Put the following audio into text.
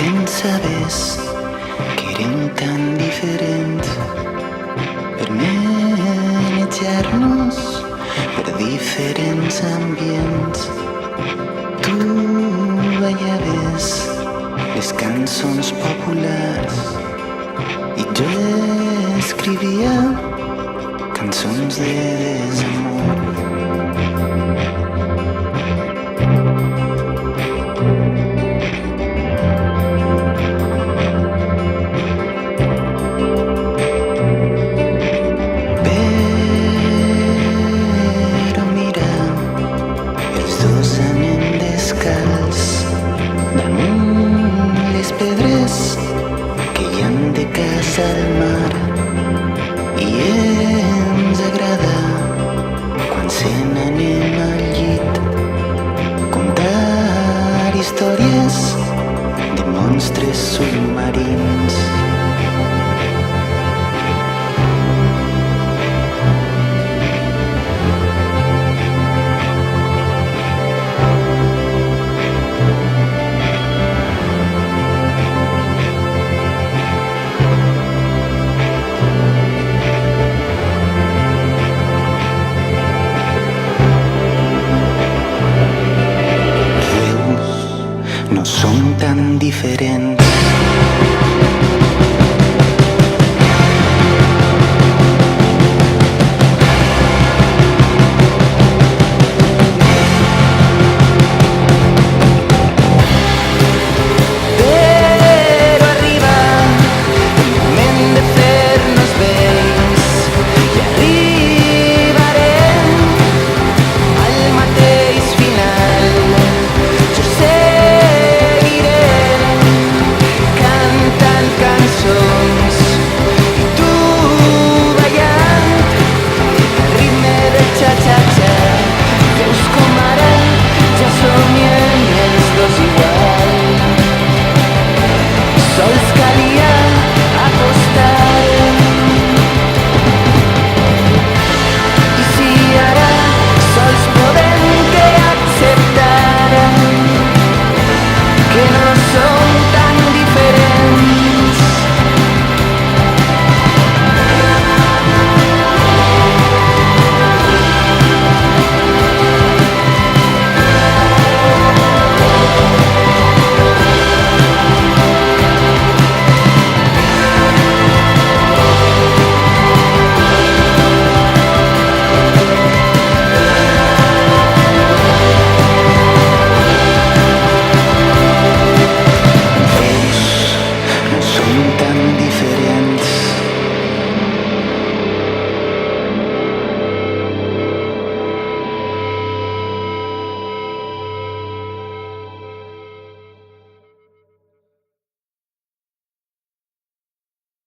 Pensaves que érem tan diferents per manejar-nos per diferents ambients. Tu ballaves les cançons populars i jo escrivia cançons de desamor. Però mira, els dos anem descalç damunt les pedres que hi han de casa al mar, i ens agrada quan se n'anem al llit contar històries de monstres submarins. No som tan diferents.